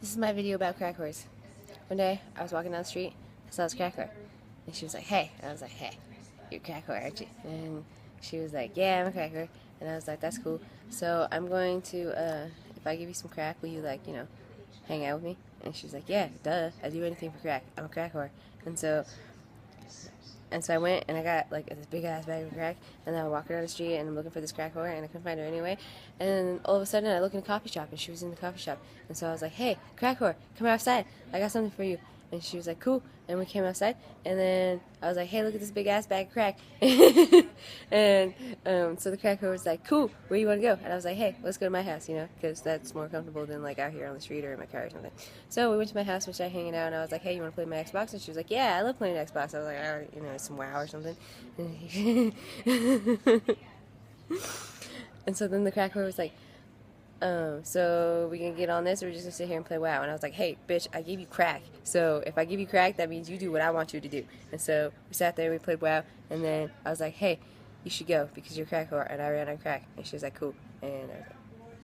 This is my video about crack whores. One day, I was walking down the street, I saw this crack whore. And she was like, hey. And I was like, hey, you're a crack whore, aren't you? And she was like, yeah, I'm a crack whore. And I was like, that's cool. So I'm going to, if I give you some crack, will you, like, hang out with me? And she was like, yeah, duh, I'd do anything for crack. I'm a crack whore. And so I went and I got like this big ass bag of crack, and then I walked down the street and I'm looking for this crack whore and I couldn't find her anyway. And then all of a sudden I look in the coffee shop and she was in the coffee shop. And so I was like, hey, crack whore, come outside. I got something for you. And she was like, cool. And we came outside, and then I was like, hey, look at this big ass bag of crack. And so the crack whore was like, cool, where you want to go? And I was like, hey, let's go to my house, because that's more comfortable than like out here on the street or in my car or something. So we went to my house, we started hanging out, and I was like, hey, you want to play my Xbox? And she was like, yeah, I love playing Xbox. I was like, some WoW or something. And so then the crack whore was like, so we can get on this, or we're just gonna sit here and play WoW? And I was like, hey, bitch, I gave you crack. So if I give you crack, that means you do what I want you to do. And so we sat there, we played WoW, and then I was like, hey, you should go because you're a crack whore, and I ran on crack. And she was like, cool. And I was like,